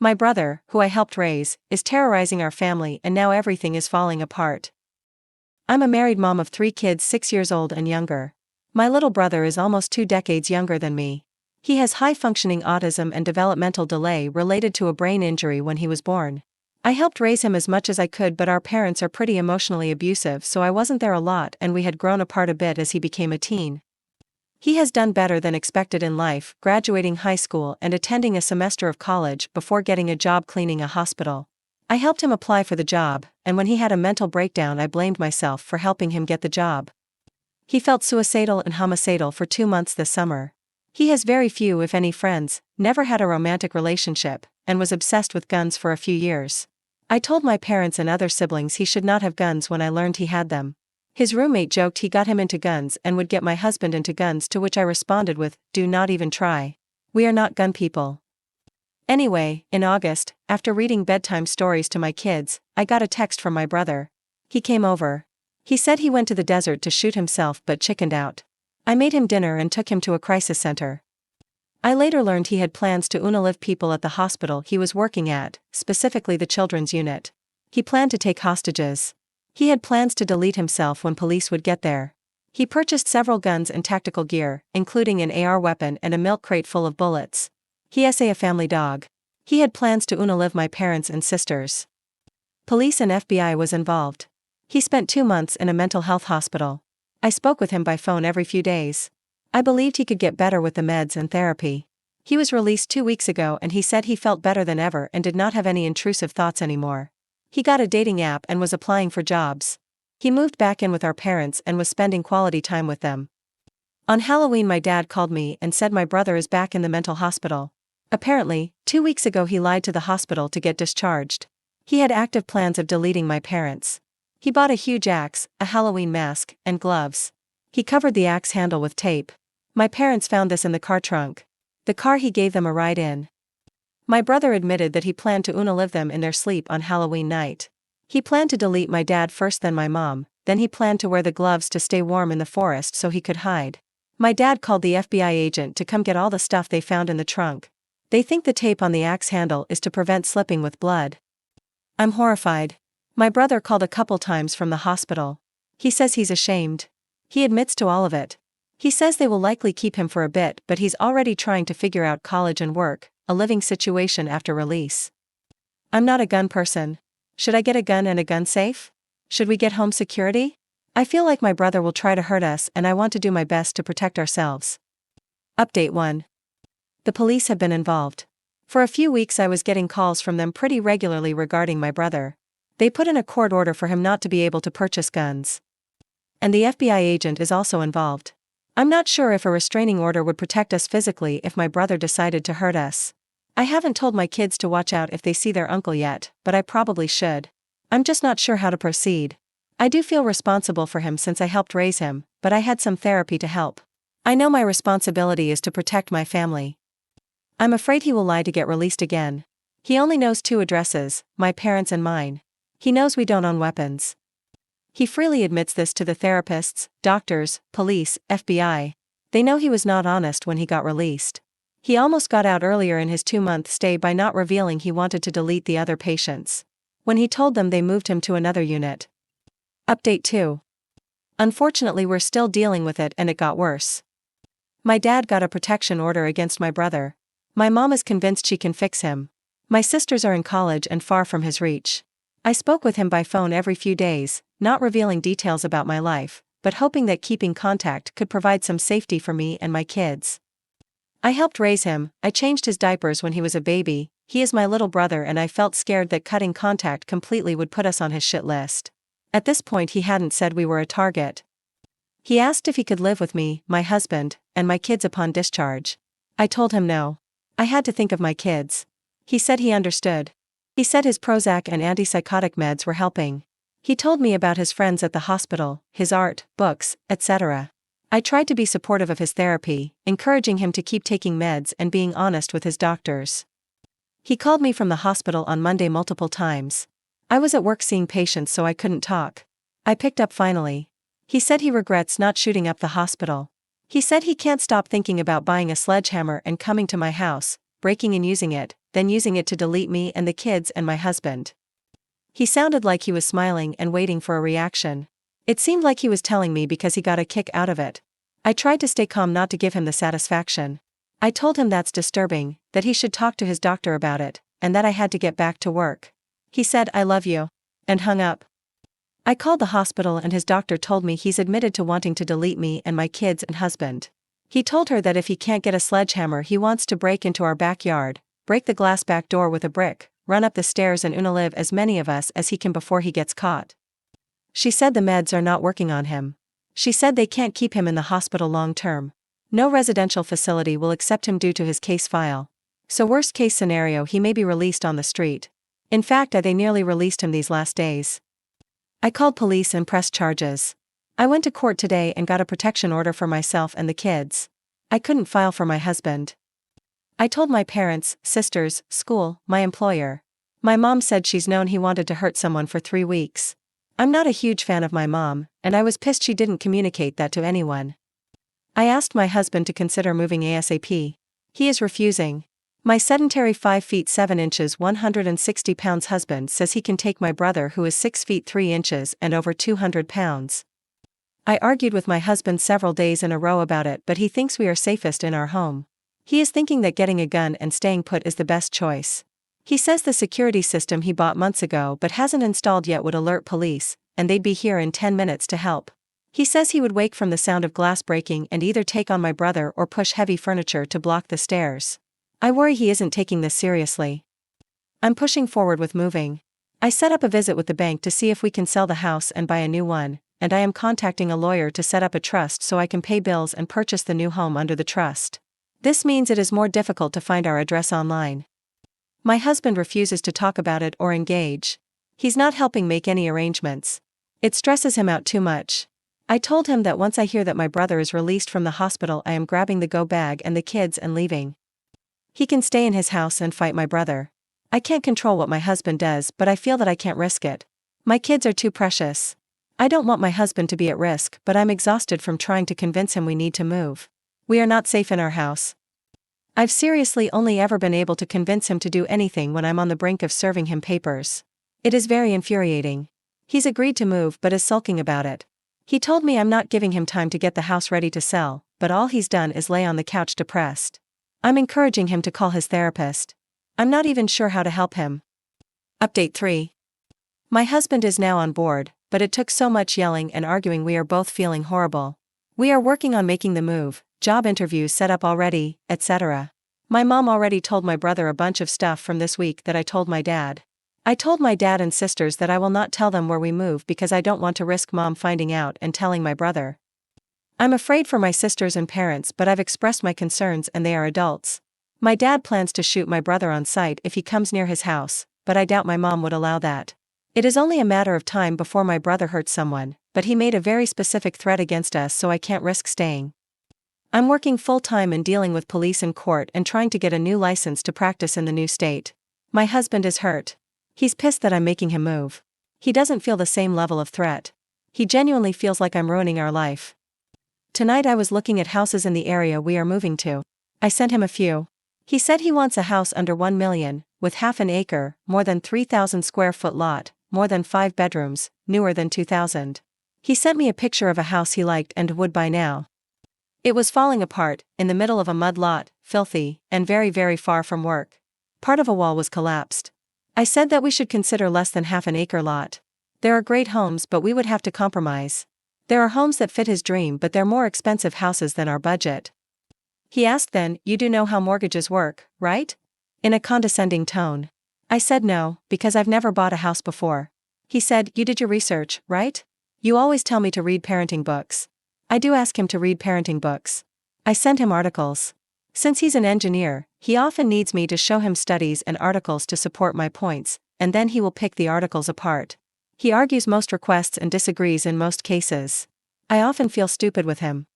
My brother, who I helped raise, is terrorizing our family and now everything is falling apart. I'm a married mom of 3 kids 6 years old and younger. My little brother is almost 2 decades younger than me. He has high-functioning autism and developmental delay related to a brain injury when he was born. I helped raise him as much as I could, but our parents are pretty emotionally abusive, so I wasn't there a lot and we had grown apart a bit as he became a teen. He has done better than expected in life, graduating high school and attending a semester of college before getting a job cleaning a hospital. I helped him apply for the job, and when he had a mental breakdown I blamed myself for helping him get the job. He felt suicidal and homicidal for 2 months this summer. He has very few if any friends, never had a romantic relationship, and was obsessed with guns for a few years. I told my parents and other siblings he should not have guns when I learned he had them. His roommate joked he got him into guns and would get my husband into guns, to which I responded with, "Do not even try. We are not gun people." Anyway, in August, after reading bedtime stories to my kids, I got a text from my brother. He came over. He said he went to the desert to shoot himself but chickened out. I made him dinner and took him to a crisis center. I later learned he had plans to unalive people at the hospital he was working at, specifically the children's unit. He planned to take hostages. He had plans to delete himself when police would get there. He purchased several guns and tactical gear, including an AR weapon and a milk crate full of bullets. He has a family dog. He had plans to unalive my parents and sisters. Police and FBI was involved. He spent 2 months in a mental health hospital. I spoke with him by phone every few days. I believed he could get better with the meds and therapy. He was released 2 weeks ago and he said he felt better than ever and did not have any intrusive thoughts anymore. He got a dating app and was applying for jobs. He moved back in with our parents and was spending quality time with them. On Halloween my dad called me and said my brother is back in the mental hospital. Apparently, 2 weeks ago he lied to the hospital to get discharged. He had active plans of deleting my parents. He bought a huge axe, a Halloween mask, and gloves. He covered the axe handle with tape. My parents found this in the car trunk. The car he gave them a ride in. My brother admitted that he planned to unalive them in their sleep on Halloween night. He planned to delete my dad first, then my mom, then he planned to wear the gloves to stay warm in the forest so he could hide. My dad called the FBI agent to come get all the stuff they found in the trunk. They think the tape on the axe handle is to prevent slipping with blood. I'm horrified. My brother called a couple times from the hospital. He says he's ashamed. He admits to all of it. He says they will likely keep him for a bit, but he's already trying to figure out college and work, a living situation after release. I'm not a gun person. Should I get a gun and a gun safe? Should we get home security? I feel like my brother will try to hurt us and I want to do my best to protect ourselves. Update 1. The police have been involved. For a few weeks I was getting calls from them pretty regularly regarding my brother. They put in a court order for him not to be able to purchase guns. And the FBI agent is also involved. I'm not sure if a restraining order would protect us physically if my brother decided to hurt us. I haven't told my kids to watch out if they see their uncle yet, but I probably should. I'm just not sure how to proceed. I do feel responsible for him since I helped raise him, but I had some therapy to help. I know my responsibility is to protect my family. I'm afraid he will lie to get released again. He only knows 2 addresses, my parents and mine. He knows we don't own weapons. He freely admits this to the therapists, doctors, police, FBI. They know he was not honest when he got released. He almost got out earlier in his 2-month stay by not revealing he wanted to delete the other patients. When he told them, they moved him to another unit. Update 2. Unfortunately we're still dealing with it and it got worse. My dad got a protection order against my brother. My mom is convinced she can fix him. My sisters are in college and far from his reach. I spoke with him by phone every few days, not revealing details about my life, but hoping that keeping contact could provide some safety for me and my kids. I helped raise him. I changed his diapers when he was a baby. He is my little brother and I felt scared that cutting contact completely would put us on his shit list. At this point he hadn't said we were a target. He asked if he could live with me, my husband, and my kids upon discharge. I told him no. I had to think of my kids. He said he understood. He said his Prozac and antipsychotic meds were helping. He told me about his friends at the hospital, his art, books, etc. I tried to be supportive of his therapy, encouraging him to keep taking meds and being honest with his doctors. He called me from the hospital on Monday multiple times. I was at work seeing patients so I couldn't talk. I picked up finally. He said he regrets not shooting up the hospital. He said he can't stop thinking about buying a sledgehammer and coming to my house, breaking and using it, then using it to delete me and the kids and my husband. He sounded like he was smiling and waiting for a reaction. It seemed like he was telling me because he got a kick out of it. I tried to stay calm not to give him the satisfaction. I told him that's disturbing, that he should talk to his doctor about it, and that I had to get back to work. He said, "I love you," and hung up. I called the hospital and his doctor told me he's admitted to wanting to delete me and my kids and husband. He told her that if he can't get a sledgehammer he wants to break into our backyard, break the glass back door with a brick, run up the stairs and unalive as many of us as he can before he gets caught. She said the meds are not working on him. She said they can't keep him in the hospital long term. No residential facility will accept him due to his case file. So worst case scenario he may be released on the street. In fact they nearly released him these last days. I called police and pressed charges. I went to court today and got a protection order for myself and the kids. I couldn't file for my husband. I told my parents, sisters, school, my employer. My mom said she's known he wanted to hurt someone for 3 weeks. I'm not a huge fan of my mom, and I was pissed she didn't communicate that to anyone. I asked my husband to consider moving ASAP. He is refusing. My sedentary 5 feet 7 inches 160 pounds husband says he can take my brother who is 6 feet 3 inches and over 200 pounds. I argued with my husband several days in a row about it, but he thinks we are safest in our home. He is thinking that getting a gun and staying put is the best choice. He says the security system he bought months ago but hasn't installed yet would alert police, and they'd be here in 10 minutes to help. He says he would wake from the sound of glass breaking and either take on my brother or push heavy furniture to block the stairs. I worry he isn't taking this seriously. I'm pushing forward with moving. I set up a visit with the bank to see if we can sell the house and buy a new one, and I am contacting a lawyer to set up a trust so I can pay bills and purchase the new home under the trust. This means it is more difficult to find our address online. My husband refuses to talk about it or engage. He's not helping make any arrangements. It stresses him out too much. I told him that once I hear that my brother is released from the hospital I am grabbing the go bag and the kids and leaving. He can stay in his house and fight my brother. I can't control what my husband does, but I feel that I can't risk it. My kids are too precious. I don't want my husband to be at risk, but I'm exhausted from trying to convince him we need to move. We are not safe in our house. I've seriously only ever been able to convince him to do anything when I'm on the brink of serving him papers. It is very infuriating. He's agreed to move but is sulking about it. He told me I'm not giving him time to get the house ready to sell, but all he's done is lay on the couch depressed. I'm encouraging him to call his therapist. I'm not even sure how to help him. Update 3. My husband is now on board, but it took so much yelling and arguing we are both feeling horrible. We are working on making the move, job interviews set up already, etc. My mom already told my brother a bunch of stuff from this week that I told my dad. I told my dad and sisters that I will not tell them where we move because I don't want to risk mom finding out and telling my brother. I'm afraid for my sisters and parents, but I've expressed my concerns and they are adults. My dad plans to shoot my brother on sight if he comes near his house, but I doubt my mom would allow that. It is only a matter of time before my brother hurts someone, but he made a very specific threat against us so I can't risk staying. I'm working full-time and dealing with police and court and trying to get a new license to practice in the new state. My husband is hurt. He's pissed that I'm making him move. He doesn't feel the same level of threat. He genuinely feels like I'm ruining our life. Tonight I was looking at houses in the area we are moving to. I sent him a few. He said he wants a house under 1 million, with half an acre, more than 3,000 square foot lot, more than 5 bedrooms, newer than 2000. He sent me a picture of a house he liked and would buy now. It was falling apart, in the middle of a mud lot, filthy, and very very far from work. Part of a wall was collapsed. I said that we should consider less than half an acre lot. There are great homes but we would have to compromise. There are homes that fit his dream but they're more expensive houses than our budget. He asked then, "You do know how mortgages work, right?" In a condescending tone. I said no, because I've never bought a house before. He said, "You did your research, right? You always tell me to read parenting books." I do ask him to read parenting books. I send him articles. Since he's an engineer, he often needs me to show him studies and articles to support my points, and then he will pick the articles apart. He argues most requests and disagrees in most cases. I often feel stupid with him.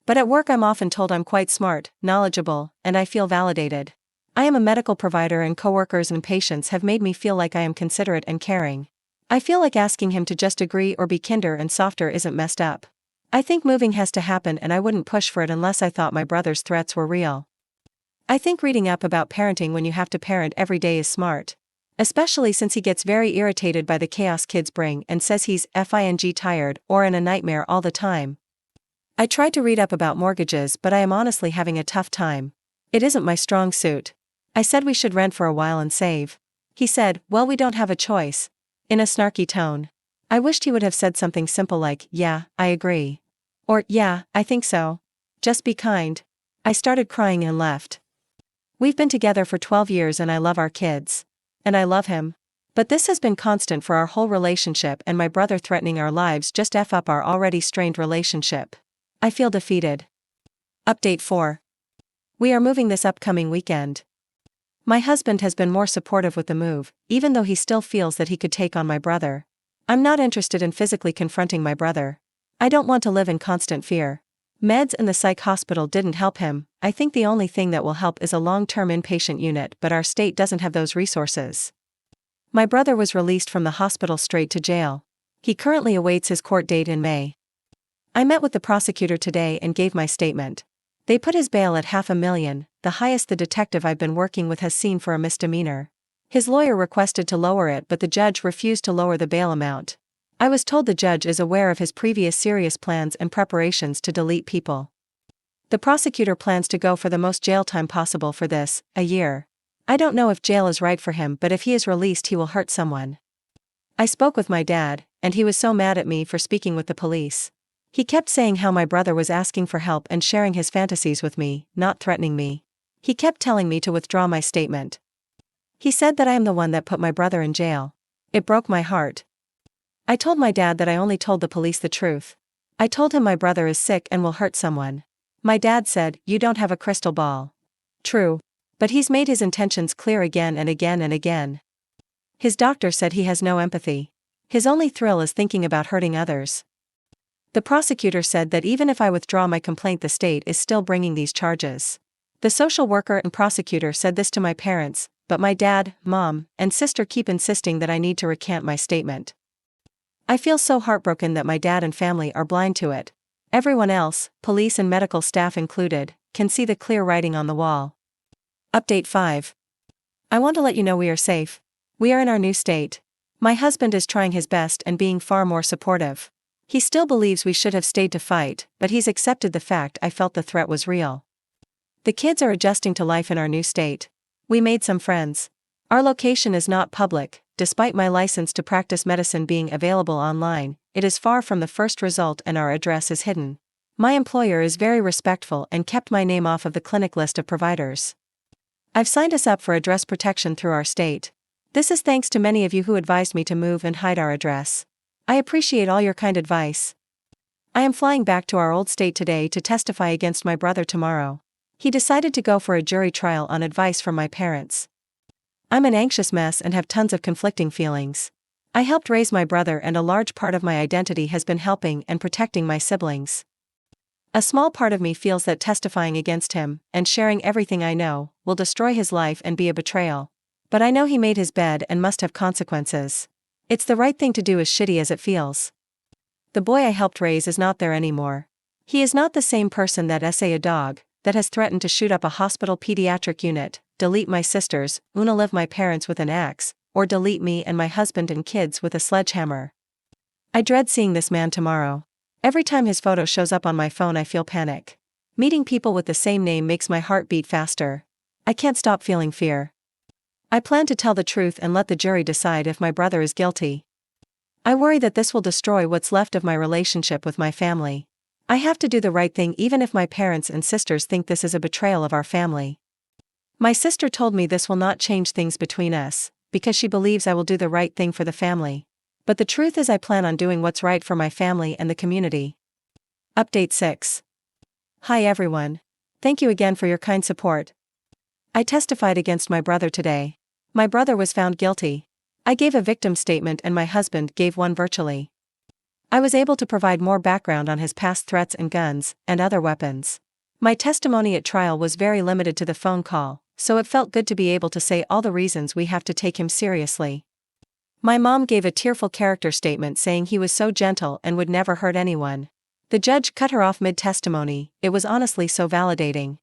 But at work I'm often told I'm quite smart, knowledgeable, and I feel validated. I am a medical provider and coworkers and patients have made me feel like I am considerate and caring. I feel like asking him to just agree or be kinder and softer isn't messed up. I think moving has to happen and I wouldn't push for it unless I thought my brother's threats were real. I think reading up about parenting when you have to parent every day is smart. Especially since he gets very irritated by the chaos kids bring and says he's tired or in a nightmare all the time. I tried to read up about mortgages, but I am honestly having a tough time. It isn't my strong suit. I said we should rent for a while and save. He said, well, we don't have a choice. In a snarky tone. I wished he would have said something simple like, yeah, I agree. Or, yeah, I think so. Just be kind. I started crying and left. We've been together for 12 years and I love our kids. And I love him. But this has been constant for our whole relationship, and my brother threatening our lives just F up our already strained relationship. I feel defeated. Update 4. We are moving this upcoming weekend. My husband has been more supportive with the move, even though he still feels that he could take on my brother. I'm not interested in physically confronting my brother. I don't want to live in constant fear. Meds and the psych hospital didn't help him. I think the only thing that will help is a long-term inpatient unit, but our state doesn't have those resources. My brother was released from the hospital straight to jail. He currently awaits his court date in May. I met with the prosecutor today and gave my statement. They put his bail at $500,000, the highest the detective I've been working with has seen for a misdemeanor. His lawyer requested to lower it, but the judge refused to lower the bail amount. I was told the judge is aware of his previous serious plans and preparations to delete people. The prosecutor plans to go for the most jail time possible for this, a year. I don't know if jail is right for him, but if he is released he will hurt someone. I spoke with my dad, and he was so mad at me for speaking with the police. He kept saying how my brother was asking for help and sharing his fantasies with me, not threatening me. He kept telling me to withdraw my statement. He said that I am the one that put my brother in jail. It broke my heart. I told my dad that I only told the police the truth. I told him my brother is sick and will hurt someone. My dad said, you don't have a crystal ball. True. But he's made his intentions clear again and again and again. His doctor said he has no empathy. His only thrill is thinking about hurting others. The prosecutor said that even if I withdraw my complaint, the state is still bringing these charges. The social worker and prosecutor said this to my parents, but my dad, mom, and sister keep insisting that I need to recant my statement. I feel so heartbroken that my dad and family are blind to it. Everyone else, police and medical staff included, can see the clear writing on the wall. Update 5. I want to let you know we are safe. We are in our new state. My husband is trying his best and being far more supportive. He still believes we should have stayed to fight, but he's accepted the fact I felt the threat was real. The kids are adjusting to life in our new state. We made some friends. Our location is not public. Despite my license to practice medicine being available online, it is far from the first result and our address is hidden. My employer is very respectful and kept my name off of the clinic list of providers. I've signed us up for address protection through our state. This is thanks to many of you who advised me to move and hide our address. I appreciate all your kind advice. I am flying back to our old state today to testify against my brother tomorrow. He decided to go for a jury trial on advice from my parents. I'm an anxious mess and have tons of conflicting feelings. I helped raise my brother, and a large part of my identity has been helping and protecting my siblings. A small part of me feels that testifying against him, and sharing everything I know, will destroy his life and be a betrayal. But I know he made his bed and must have consequences. It's the right thing to do, as shitty as it feels. The boy I helped raise is not there anymore. He is not the same person that a dog, that has threatened to shoot up a hospital pediatric unit, delete my sisters, unalive my parents with an axe, or delete me and my husband and kids with a sledgehammer. I dread seeing this man tomorrow. Every time his photo shows up on my phone I feel panic. Meeting people with the same name makes my heart beat faster. I can't stop feeling fear. I plan to tell the truth and let the jury decide if my brother is guilty. I worry that this will destroy what's left of my relationship with my family. I have to do the right thing even if my parents and sisters think this is a betrayal of our family. My sister told me this will not change things between us, because she believes I will do the right thing for the family. But the truth is I plan on doing what's right for my family and the community. Update 6. Hi everyone. Thank you again for your kind support. I testified against my brother today. My brother was found guilty. I gave a victim statement and my husband gave one virtually. I was able to provide more background on his past threats and guns, and other weapons. My testimony at trial was very limited to the phone call, so it felt good to be able to say all the reasons we have to take him seriously. My mom gave a tearful character statement saying he was so gentle and would never hurt anyone. The judge cut her off mid-testimony. It was honestly so validating.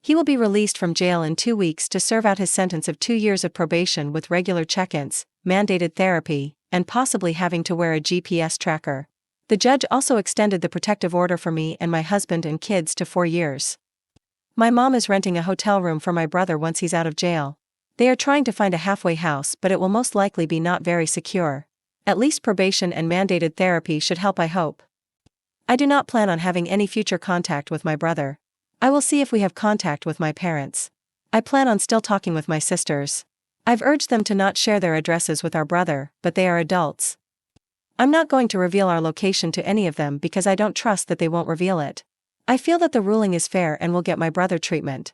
He will be released from jail in 2 weeks to serve out his sentence of 2 years of probation with regular check-ins, mandated therapy, and possibly having to wear a GPS tracker. The judge also extended the protective order for me and my husband and kids to 4 years. My mom is renting a hotel room for my brother once he's out of jail. They are trying to find a halfway house, but it will most likely be not very secure. At least probation and mandated therapy should help, I hope. I do not plan on having any future contact with my brother. I will see if we have contact with my parents. I plan on still talking with my sisters. I've urged them to not share their addresses with our brother, but they are adults. I'm not going to reveal our location to any of them because I don't trust that they won't reveal it. I feel that the ruling is fair and will get my brother treatment.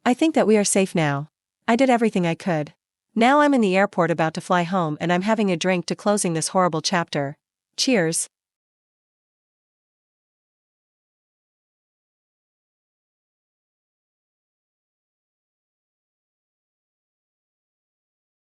I think that we are safe now. I did everything I could. Now I'm in the airport about to fly home and I'm having a drink to closing this horrible chapter. Cheers.